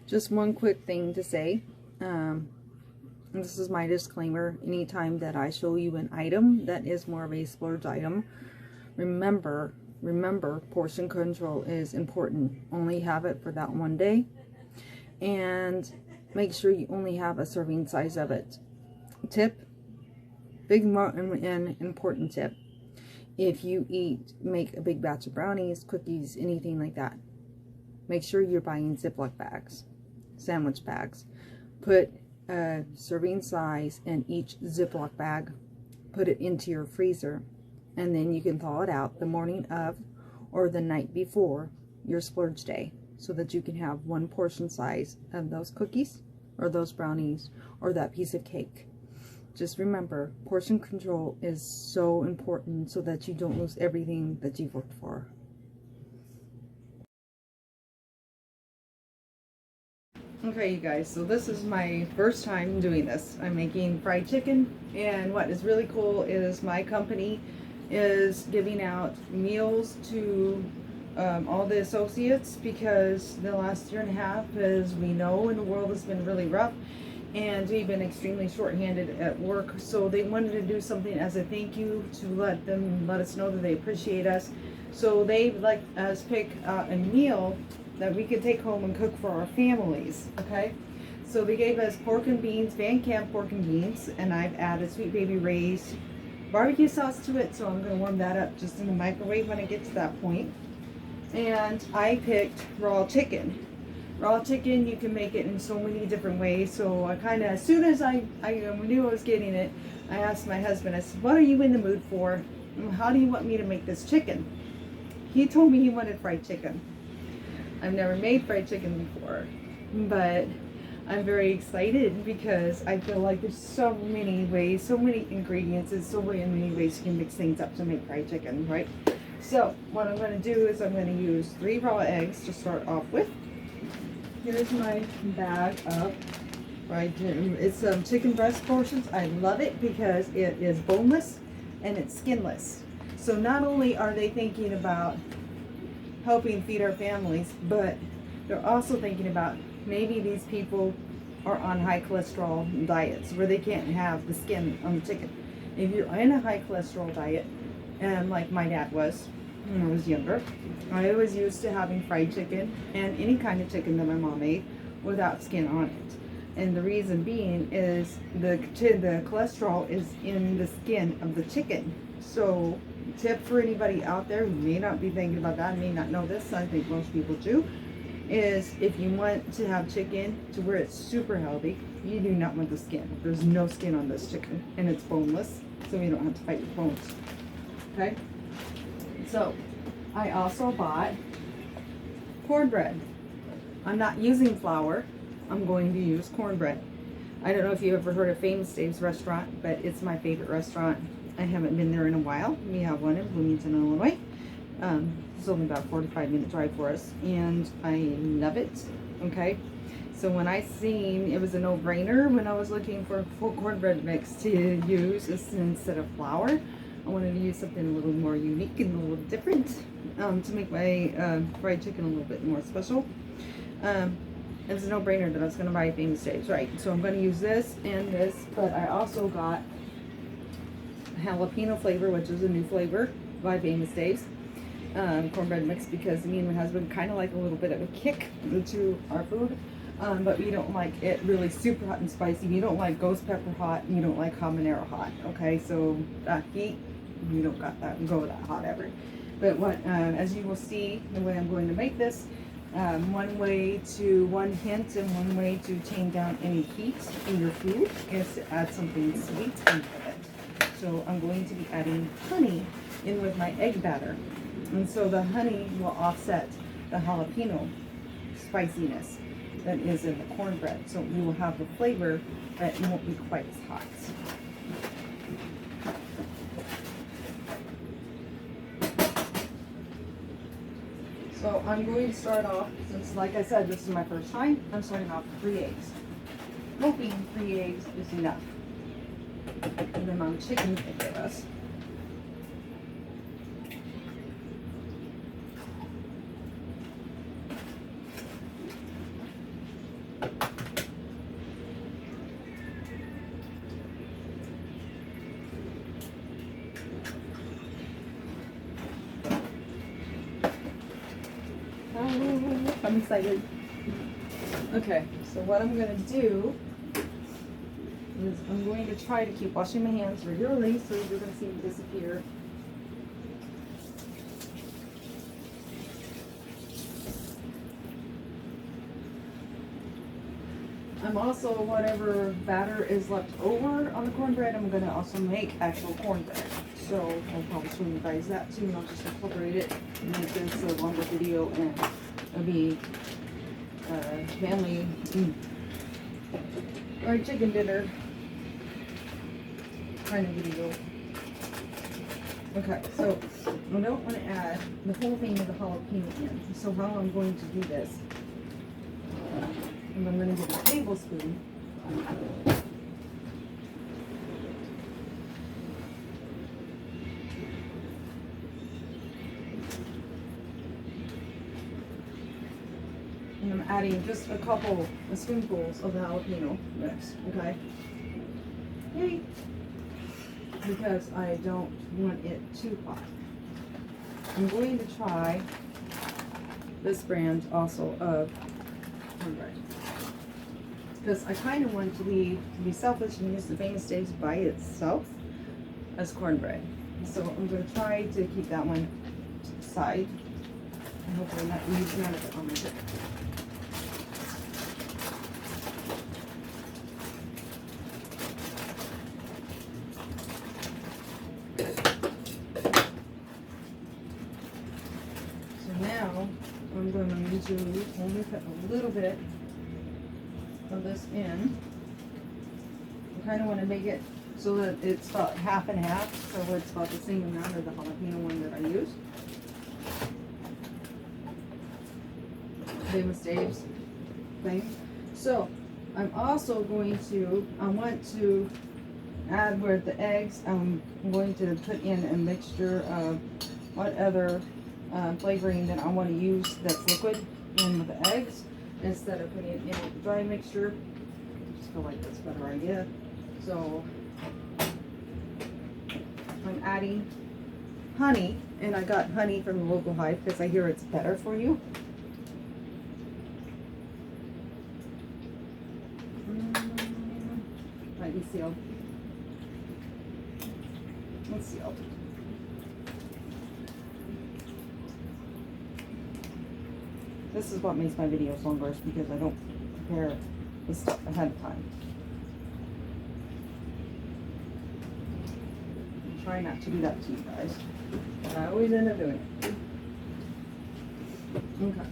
Just one quick thing to say. This is my disclaimer. Anytime that I show you an item that is more of a splurge item, remember, portion control is important. Only have it for that one day. And make sure you only have a serving size of it. Tip, big and important tip. If you make a big batch of brownies, cookies, anything like that, make sure you're buying Ziploc bags, sandwich bags. Put a serving size in each Ziploc bag, put it into your freezer, and then you can thaw it out the morning of or the night before your splurge day, so that you can have one portion size of those cookies or those brownies or that piece of cake. Just remember, portion control is so important so that you don't lose everything that you've worked for. Okay, you guys, so this is my first time doing this. I'm making fried chicken, and what is really cool is my company is giving out meals to all the associates, because the last year and a half, as we know, in the world has been really rough, and we've been extremely short-handed at work. So they wanted to do something as a thank you to let us know that they appreciate us. So they let us pick a meal that we could take home and cook for our families. Okay, so they gave us pork and beans, Van Camp pork and beans, and I've added Sweet Baby Ray's barbecue sauce to it, so I'm going to warm that up just in the microwave when I get to that point. And I picked raw chicken. Raw chicken, you can make it in so many different ways. So I kind of, as soon as I knew I was getting it, I asked my husband, I said, what are you in the mood for? How do you want me to make this chicken? He told me he wanted fried chicken. I've never made fried chicken before, but I'm very excited because I feel like there's so many ways, so many ingredients, and so many ways you can mix things up to make fried chicken, right? So what I'm going to do is I'm going to use 3 raw eggs to start off with. Here's my bag of fried chicken. It's chicken breast portions. I love it because it is boneless and it's skinless. So not only are they thinking about helping feed our families, but they're also thinking about maybe these people are on high cholesterol diets where they can't have the skin on the chicken. If you're in a high cholesterol diet, and like my dad was when I was younger, I was used to having fried chicken and any kind of chicken that my mom made without skin on it. And the reason being is the cholesterol is in the skin of the chicken. So tip for anybody out there who may not be thinking about that, may not know this, I think most people do, is if you want to have chicken to where it's super healthy, you do not want the skin. There's no skin on this chicken, and it's boneless, so you don't have to fight with bones. Okay? So I also bought cornbread. I'm not using flour. I'm going to use cornbread. I don't know if you've ever heard of Famous Dave's restaurant, but it's my favorite restaurant. I haven't been there in a while. We have one in Bloomington, Illinois. It's only about a 45-minute drive for us, and I love it. Okay, so when I seen it was a no-brainer when I was looking for a cornbread mix to use instead of flour, I wanted to use something a little more unique and a little different to make my fried chicken a little bit more special. It was a no-brainer that I was going to buy Famous Dave's, right? So I'm going to use this and this, but I also got jalapeno flavor, which is a new flavor by Famous Dave's cornbread mix, because me and my husband kind of like a little bit of a kick to our food, but we don't like it really super hot and spicy. You don't like ghost pepper hot, and you don't like habanero hot. Okay, so heat, you don't got that, go that hot ever. But what as you will see the way I'm going to make this, one hint and one way to tame down any heat in your food is to add something sweet into it. So I'm going to be adding honey in with my egg batter. And so the honey will offset the jalapeno spiciness that is in the cornbread. So you will have the flavor, but it won't be quite as hot. So I'm going to start off, since like I said, this is my first time, I'm starting off with 3 eggs. Hoping 3 eggs is enough for the amount of chicken they give us. I'm excited. Okay, so what I'm going to do is I'm going to try to keep washing my hands regularly so you're going to see me disappear. I'm also, whatever batter is left over on the cornbread, I'm going to also make actual cornbread. So I'll probably show you guys that too, and I'll just incorporate it and make this a longer video, and it'll be family fried chicken dinner kind of video. Okay, so I don't want to add the whole thing of the jalapeno in. So how I'm going to do this, and I'm going to get a tablespoon. And I'm adding just a couple of spoonfuls of the jalapeno mix, okay? Yay! Because I don't want it too hot. I'm going to try this brand also of cornbread, because I kind of want to be selfish and use the Famous Dave's by itself as cornbread. So I'm going to try to keep that one to the side, and hopefully not use none of it on my chicken. I'm going to only put a little bit of this in. I kind of want to make it so that it's about half and half, so it's about the same amount of the jalapeno one that I used. Famous Dave's thing. So I'm also going to, I want to add where the eggs, I'm going to put in a mixture of what other flavoring that I want to use that's liquid in with the eggs instead of putting it in a dry mixture. I just feel like that's a better idea. So I'm adding honey, and I got honey from the local hive because I hear it's better for you. Might be sealed. It's sealed. This is what makes my videos longer, is because I don't prepare the stuff ahead of time. I try not to do that to you guys, but I always end up doing it. Okay.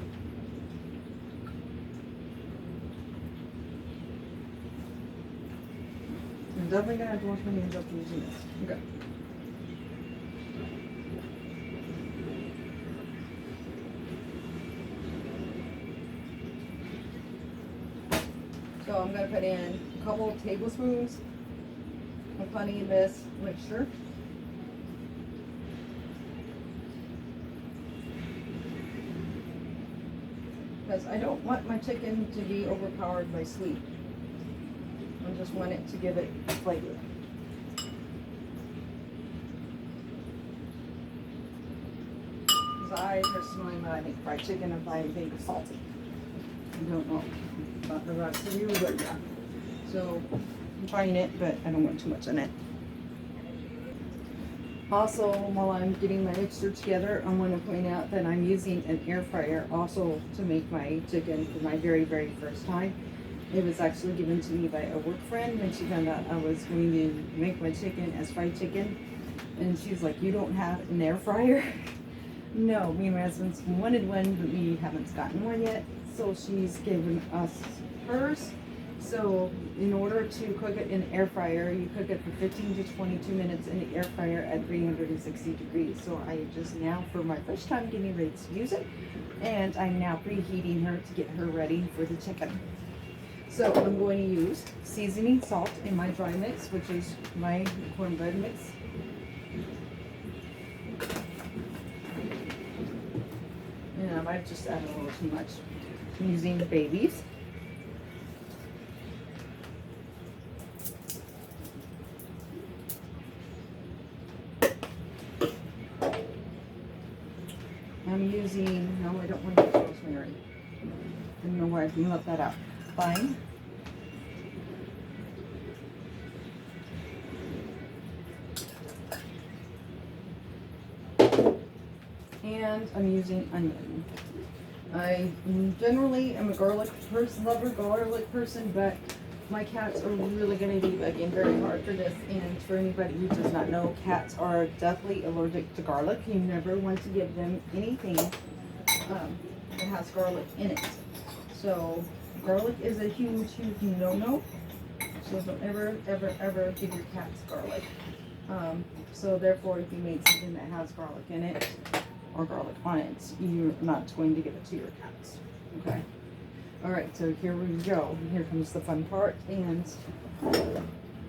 I'm definitely gonna have to wash my hands after using this. Okay. So I'm going to put in a couple of tablespoons of honey in this mixture. Because I don't want my chicken to be overpowered by sweet. I just want it to give it flavor. Because I personally, when I make fried chicken, if I think of salty. I don't know about the rest of you, but yeah. So I'm trying it, but I don't want too much in it. Also, while I'm getting my mixture together, I want to point out that I'm using an air fryer also to make my chicken for my very, very first time. It was actually given to me by a work friend when she found out I was going to make my chicken as fried chicken. And she's like, "You don't have an air fryer?" No, me and my husband wanted one, but we haven't gotten one yet. So she's given us hers. So in order to cook it in the air fryer, you cook it for 15 to 22 minutes in the air fryer at 360 degrees. So I just now, for my first time, getting ready to use it. And I'm now preheating her to get her ready for the chicken. So I'm going to use seasoning salt in my dry mix, which is my cornbread mix. And I might just add a little too much. I'm using the babies. I'm using, no, I don't want to use rosemary. I don't know why I can let that out. Fine. And I'm using onion. I generally am a garlic person, but my cats are really going to be begging very hard for this. And for anybody who does not know, cats are deathly allergic to garlic. You never want to give them anything that has garlic in it. So garlic is a huge, huge no-no. So don't ever, ever, ever give your cats garlic. So therefore, if you made something that has garlic in it, or garlic on it, you're not going to give it to your cats. Okay. All right, so here we go. Here comes the fun part, and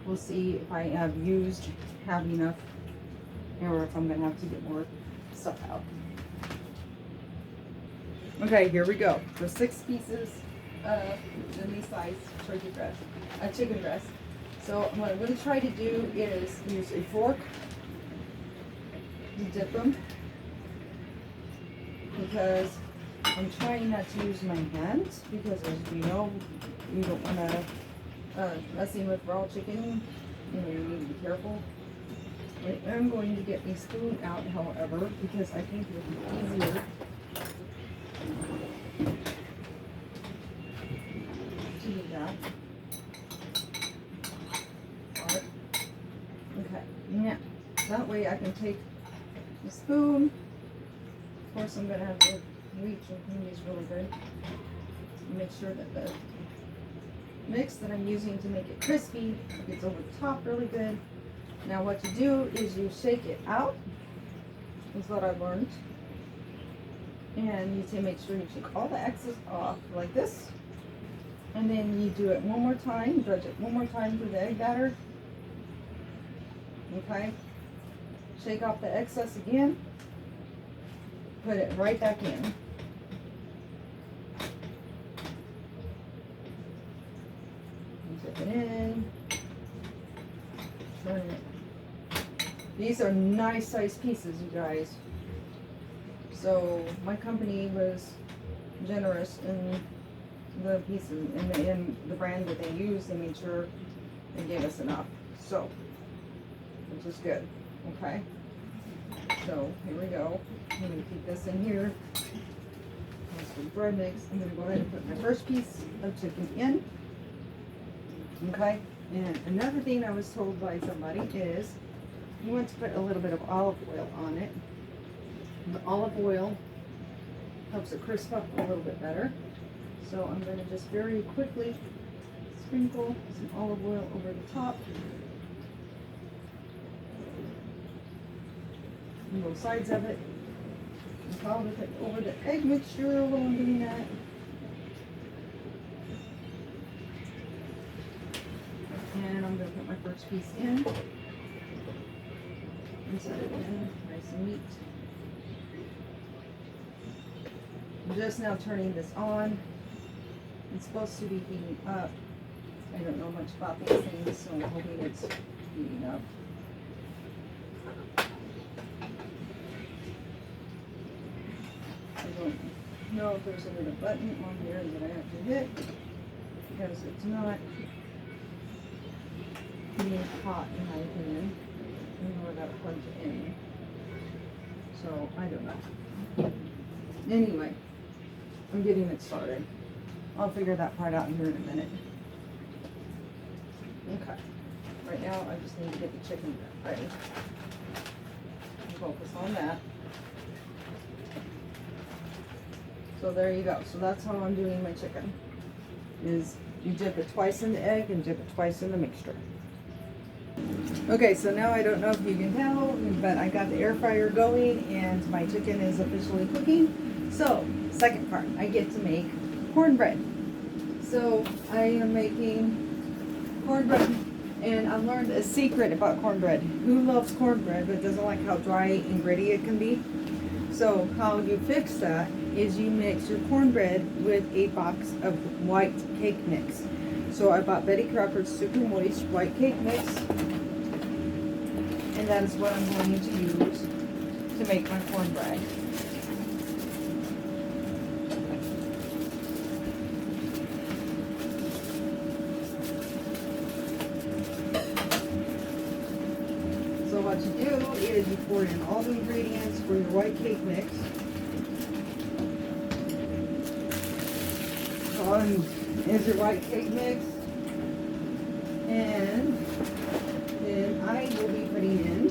we'll see if I have enough, or if I'm gonna have to get more stuff out. Okay, here we go. For 6 pieces of thinly sliced chicken breast. So what I'm gonna try to do is use a fork and dip them, because I'm trying not to use my hands, because as you know, you don't want to messing with raw chicken. You know, you need to be careful. I am going to get a spoon out, however, because I think it will be easier to do that. Alright. Okay. Now, that way I can take the spoon. Of course, I'm going to have to reach and use really good. Make sure that the mix that I'm using to make it crispy gets over the top really good. Now what you do is you shake it out, is what I learned. And you make sure you shake all the excess off like this. And then you do it one more time, dredge it one more time through the egg batter. Okay? Shake off the excess again. Put it right back in. Dip it in. Turn it. These are nice sized pieces, you guys. So my company was generous in the pieces, in the brand that they use. They made sure they gave us enough. So, which is good. Okay. So here we go. I'm going to keep this in here. That's some bread mix. I'm going to go ahead and put my first piece of chicken in. Okay. And another thing I was told by somebody is you want to put a little bit of olive oil on it. The olive oil helps it crisp up a little bit better. So I'm going to just very quickly sprinkle some olive oil over the top. On both sides of it. And probably put over the egg mixture while I'm doing that. And I'm going to put my first piece in. And set it in nice and neat. I'm just now turning this on. It's supposed to be heating up. I don't know much about these things, so I'm hoping it's heating up. I don't know if there's a little button on here that I have to hit, because it's not being hot in my opinion. I don't know where that plugs in. So I don't know. Anyway, I'm getting it started. I'll figure that part out here in a minute. Okay. Right now I just need to get the chicken ready. Focus on that. So there you go. So that's how I'm doing my chicken. Is you dip it twice in the egg and dip it twice in the mixture. Okay, so now I don't know if you can tell, but I got the air fryer going and my chicken is officially cooking. So, second part, I get to make cornbread. So, I am making cornbread, and I learned a secret about cornbread. Who loves cornbread but doesn't like how dry and gritty it can be? So, how you fix that is you mix your cornbread with a box of white cake mix. So I bought Betty Crocker's Super Moist White Cake Mix, and that is what I'm going to use to make my cornbread. pour in all the ingredients for your white cake mix. On is your white cake mix, and then I will be putting in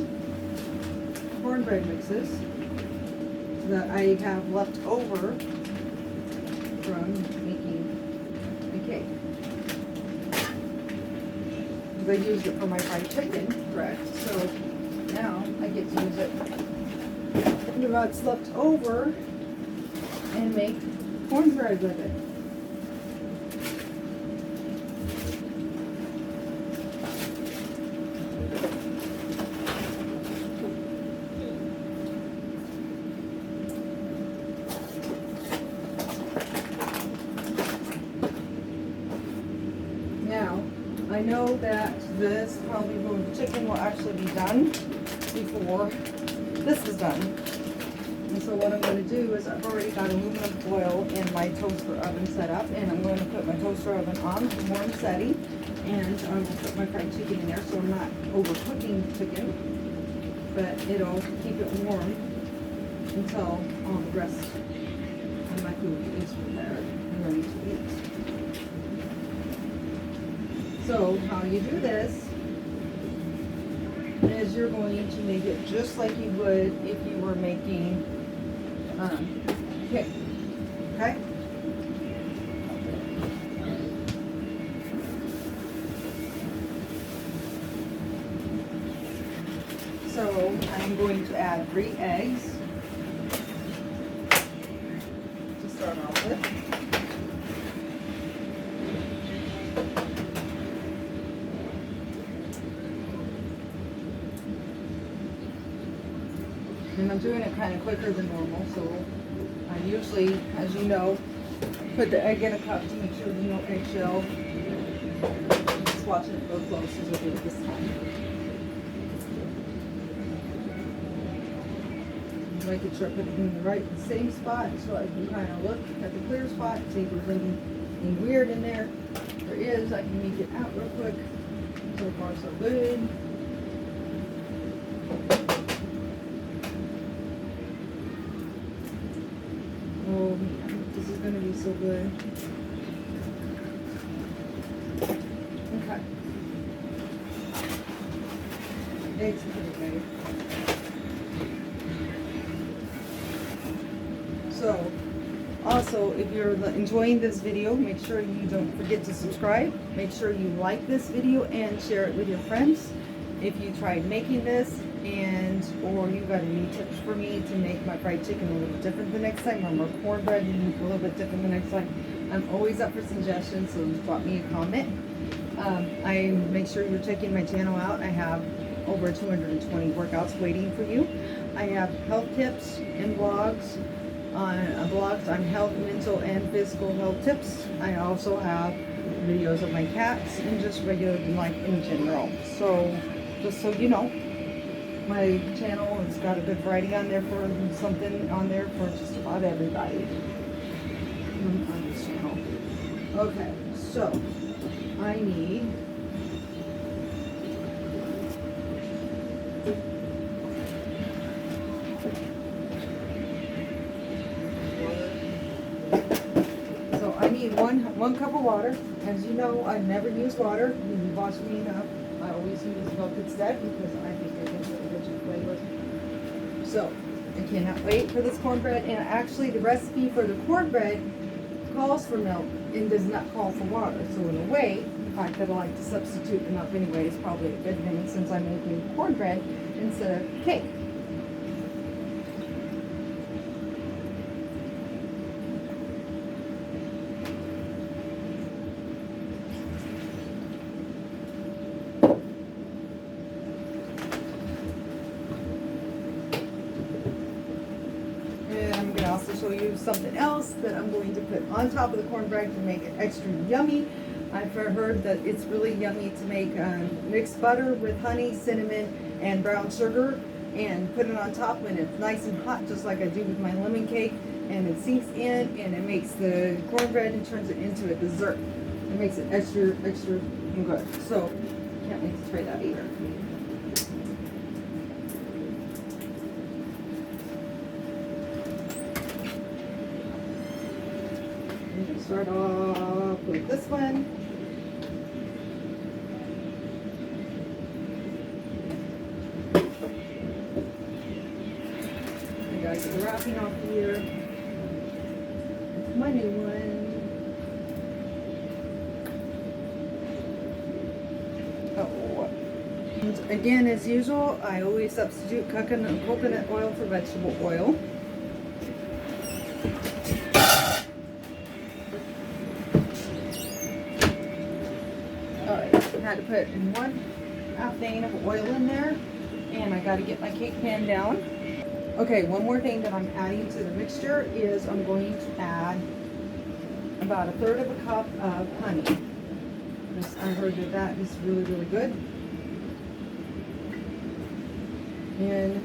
cornbread mixes that I have left over from making the cake. I used it for my fried chicken, correct? So now I get to use it what's left over and make cornbread with it. Now, I know that this probably the chicken will actually be done before this is done. And so what I'm going to do is I've already got aluminum foil in my toaster oven set up, and I'm going to put my toaster oven on warm setting, and I will put my fried chicken in there so I'm not overcooking the chicken, but it'll keep it warm until all the rest of my food is prepared and ready to eat. So how you do this is you're going to make it just like you would if you were making cake. Okay? So I'm going to add 3 eggs to start off with. And I'm doing it kind of quicker than normal, so I usually, as you know, put the egg in a cup to make sure there's no eggshell. Just watching it real close as I do it this time. Making sure I put it in the same spot so I can kind of look at the clear spot, see if there's anything weird in there. If there is, I can make it out real quick. So far, so good. Oh man, this is going to be so good. Okay. Eggs are pretty good. So, also, if you're enjoying this video, make sure you don't forget to subscribe. Make sure you like this video and share it with your friends. If you tried making this or you got any tips for me to make my fried chicken a little different the next time, or my cornbread a little bit different the next time, I'm always up for suggestions, so just drop me a comment. I make sure you're checking my channel out. I have over 220 workouts waiting for you. I have health tips and blogs on health, mental, and physical health tips. I also have videos of my cats and just regular life in general. So just so you know, my channel has got a good variety on there for something on there for just about everybody on this channel. Okay, so I need one cup of water. As you know, I never use water. You watch me enough. I always use milk instead because I think it gives it a richer flavor. So I cannot wait for this cornbread. And actually, the recipe for the cornbread calls for milk and does not call for water. So in a way, the fact that I like to substitute the milk anyway is probably a good thing since I'm making cornbread instead of cake. Also show you something else that I'm going to put on top of the cornbread to make it extra yummy. I've heard that it's really yummy to make mixed butter with honey, cinnamon, and brown sugar and put it on top when it's nice and hot, just like I do with my lemon cake, and it sinks in and it makes the cornbread and turns it into a dessert. It makes it extra good. So can't wait to try that either. start off with this one. I gotta get the wrapping off here. My new one. Oh. And again, as usual, I always substitute coconut oil for vegetable oil. Alright, I had to put 1/2 thing of oil in there, and I got to get my cake pan down. Okay, one more thing that I'm adding to the mixture is I'm going to add about 1/3 of a cup of honey. I heard that that is really, really good. And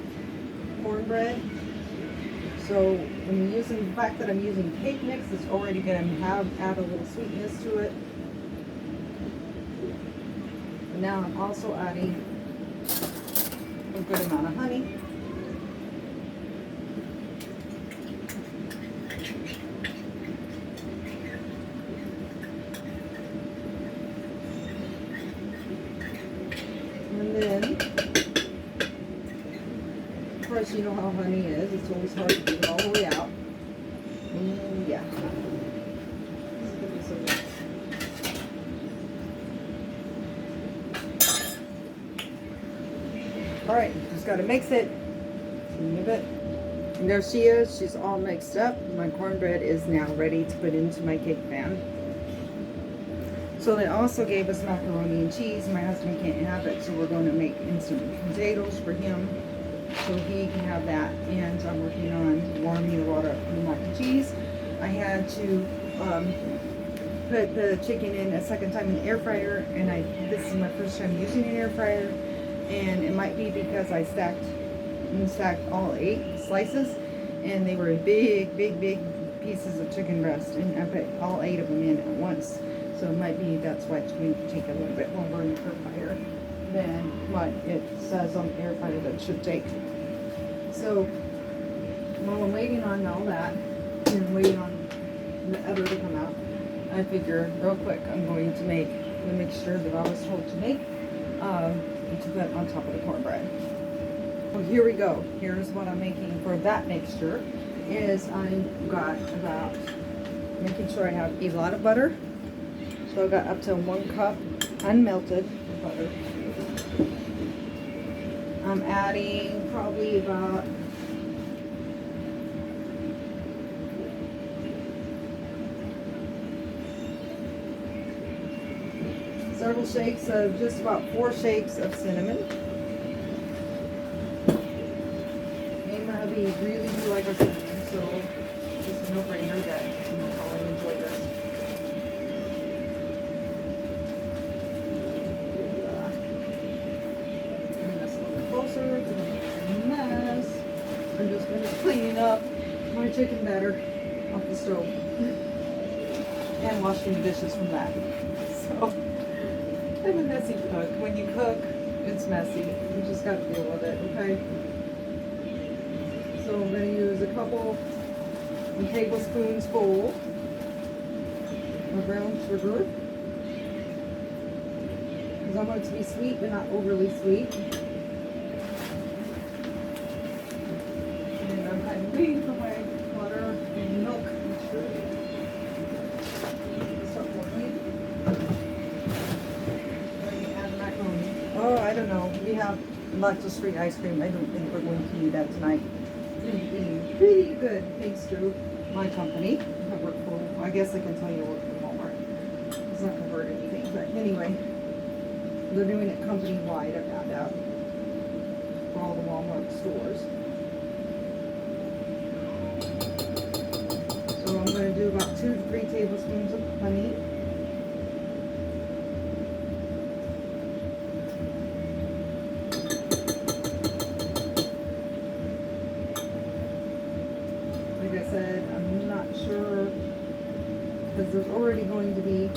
cornbread. So when you're using the fact that I'm using cake mix, it's already going to add a little sweetness to it. And now I'm also adding a good amount of honey. And then, of course, you know how honey is. It's always hard to get it all the way out. Yeah. Alright, just got to mix it. A bit. And there she is. She's all mixed up. My cornbread is now ready to put into my cake pan. So they also gave us macaroni and cheese. My husband can't have it, so we're going to make instant potatoes for him so he can have that. And I'm working on warming the water up for the mac and cheese. I had to put the chicken in a second time in the air fryer, and this is my first time using an air fryer. And it might be because I stacked all 8 slices, and they were big pieces of chicken breast, and I put all 8 of them in at once. So it might be that's why it's going to take a little bit longer in the air fryer than what it says on the air fryer that it should take. So while I'm waiting on all that and waiting on the other to come out, I figure real quick I'm going to make the mixture that I was told to make to put on top of the cornbread. Well, here we go. Here's what I'm making for that mixture. Is I've got about making sure I have a lot of butter. So I've got up to 1 cup unmelted butter. I'm adding probably about several shakes of, just about 4 shakes of cinnamon. Me and my hubby really do like our cinnamon, so it's a no-brainer that I'll enjoy this. Closer to the mess. I'm just going to clean up my chicken batter off the stove and washing the dishes from that. So I'm a messy cook. When you cook, it's messy. You just got to deal with it, okay? So I'm going to use a couple tablespoons full of brown sugar, because I want it to be sweet but not overly sweet. I'm waiting for my butter and milk to start boiling. Add macaroni. Oh, I don't know. We have lactose-free ice cream. I don't think we're going to need that tonight. Pretty good thanks to my company. I work for, I guess I can tell you I work for Wal-Mart. It's not going to hurt anything. But anyway, they're doing it company-wide, I found out, for all the Wal-Mart stores. So I'm going to do about 2 to 3 tablespoons of honey. Like I said, I'm not sure, because there's already going to be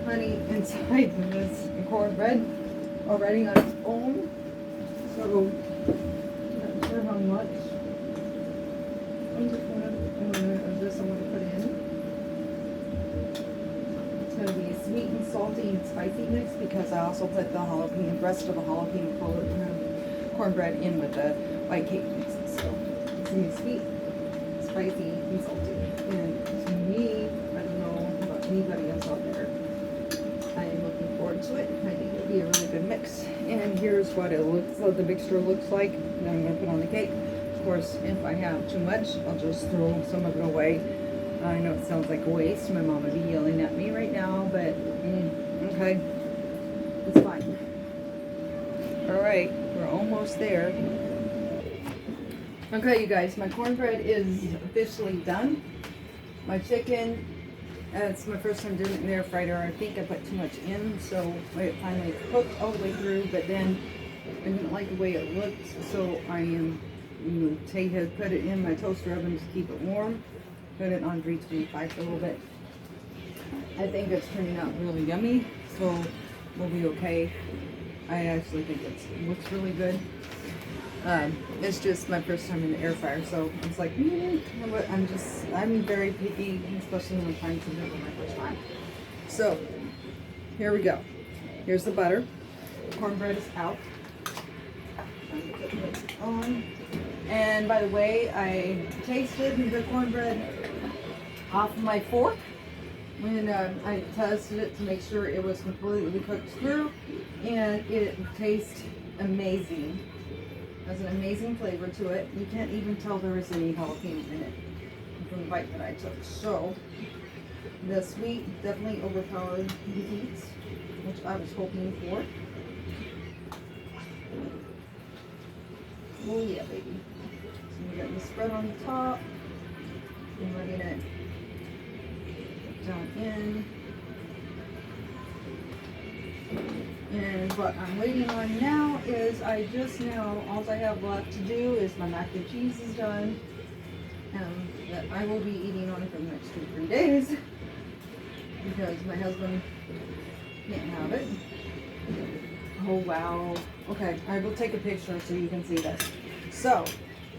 honey inside of this cornbread already on its own. So I'm not sure how much. I'm just going to, of this I'm going to put in. salty and spicy mix because I also put the rest of the jalapeno cornbread in with the white cake mix. So it's gonna be sweet, spicy, and salty. And to me, I don't know about anybody else out there, I am looking forward to it. I think it'll be a really good mix. And here's what the mixture looks like. Then I'm gonna put on the cake. Of course, if I have too much, I'll just throw some of it away. I know it sounds like a waste. My mom would be yelling at me right now, but okay, it's fine. All right, we're almost there. Okay, you guys, my cornbread is officially done. My chicken, it's my first time doing it in the air fryer. I think I put too much in, so it finally cooked all the way through, but then I didn't like the way it looked, so I Tay had put it in my toaster oven to keep it warm. Put it on 325 for a little bit. I think it's turning out really yummy, so we'll be okay. I actually think it looks really good. It's just my first time in the air fryer, so it's like, you know what, I'm very picky, especially when I'm trying something for my first time. So, here we go. Here's the butter. The cornbread is out. I'm going to put it on. And by the way, I tasted the cornbread off of my fork when I tested it to make sure it was completely cooked through, and it tastes amazing. It has an amazing flavor to it. You can't even tell there is any jalapeno in it from the bite that I took. So the sweet definitely overpowered the heat, which I was hoping for. Oh yeah, baby. So we got the spread on the top, and we're gonna put down in. And what I'm waiting on now is all I have left to do is my mac and cheese is done. That I will be eating on for the next 2-3 days because my husband can't have it. Oh wow. Okay, I will take a picture so you can see this. So,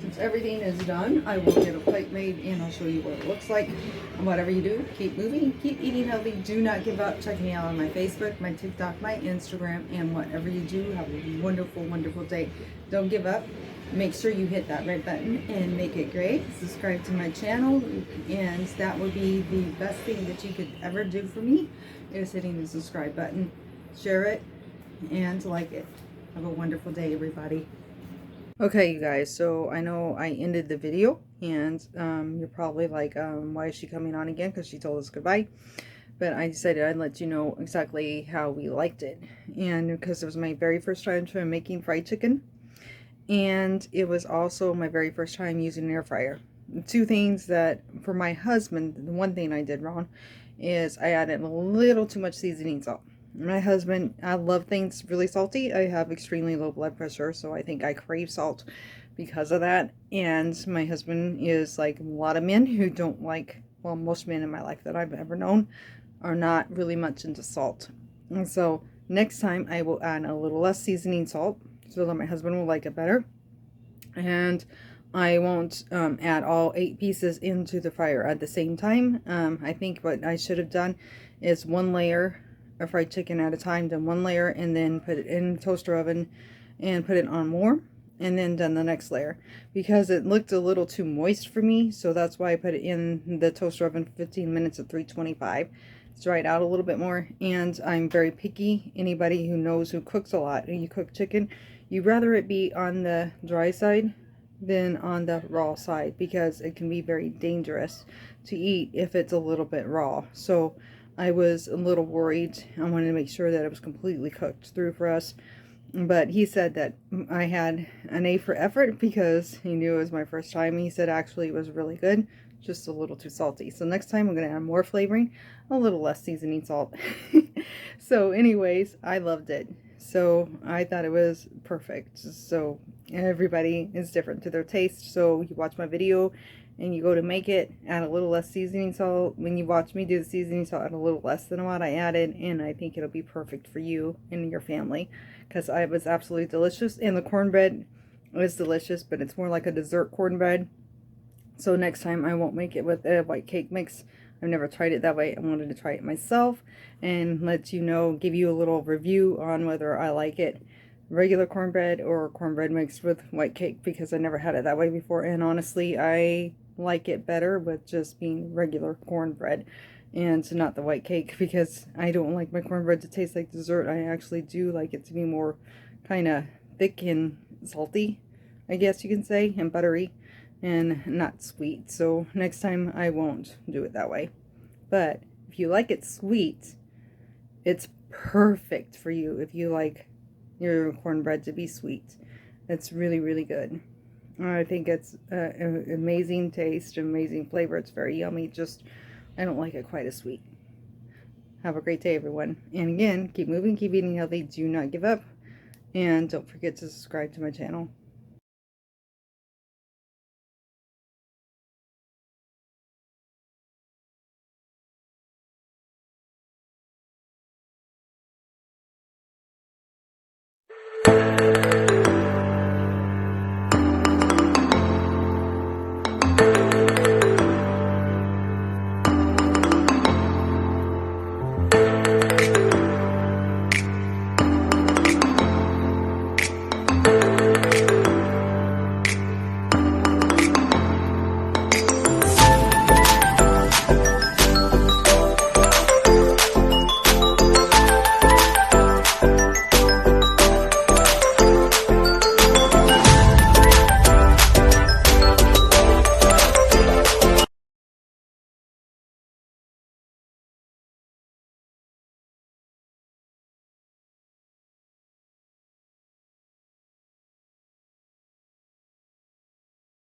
since everything is done, I will get a plate made and I'll show you what it looks like. And whatever you do, keep moving, keep eating healthy, do not give up. Check me out on my Facebook, my TikTok, my Instagram, and whatever you do, have a wonderful, wonderful day. Don't give up. Make sure you hit that red button and make it great. Subscribe to my channel, and that would be the best thing that you could ever do for me, is hitting the subscribe button. Share it and like it. Have a wonderful day, everybody. Okay, you guys, so I know I ended the video, and you're probably like, why is she coming on again? Because she told us goodbye. But I decided I'd let you know exactly how we liked it. And because it was my very first time making fried chicken, and it was also my very first time using an air fryer. Two things that, for my husband, the one thing I did wrong is I added a little too much seasoning salt. My husband, I love things really salty. I have extremely low blood pressure, so I think I crave salt because of that. And my husband is like a lot of men who don't like, well, most men in my life that I've ever known are not really much into salt. And so next time I will add a little less seasoning salt so that my husband will like it better. And I won't add all 8 pieces into the fryer at the same time. I think what I should have done is 1 layer of fried chicken at a time, done 1 layer, and then put it in the toaster oven and put it on more, and then done the next layer, because it looked a little too moist for me. So that's why I put it in the toaster oven for 15 minutes at 325. It's dried out a little bit more, and I'm very picky. Anybody who knows, who cooks a lot, and you cook chicken, you'd rather it be on the dry side than on the raw side, because it can be very dangerous to eat if it's a little bit raw. So I was a little worried. I wanted to make sure that it was completely cooked through for us. But he said that I had an A for effort because he knew it was my first time. He said actually it was really good, just a little too salty. So next time I'm going to add more flavoring, a little less seasoning salt. So anyways, I loved it. So I thought it was perfect. So everybody is different to their taste. So you watch my video and you go to make it, add a little less seasoning salt. When you watch me do the seasoning salt, add a little less than what I added, and I think it'll be perfect for you and your family, because it was absolutely delicious. And the cornbread is delicious, but it's more like a dessert cornbread. So next time I won't make it with a white cake mix. I've never tried it that way. I wanted to try it myself and let you know, give you a little review on whether I like it regular cornbread or cornbread mixed with white cake, because I never had it that way before. And honestly, I like it better with just being regular cornbread and not the white cake, because I don't like my cornbread to taste like dessert. I actually do like it to be more kind of thick and salty, I guess you can say, and buttery and not sweet. So next time I won't do it that way. But if you like it sweet, it's perfect for you if you like your cornbread to be sweet. It's really, really good. I think it's an amazing taste, amazing flavor. It's very yummy. Just, I don't like it quite as sweet. Have a great day, everyone. And again, keep moving, keep eating healthy. Do not give up. And don't forget to subscribe to my channel.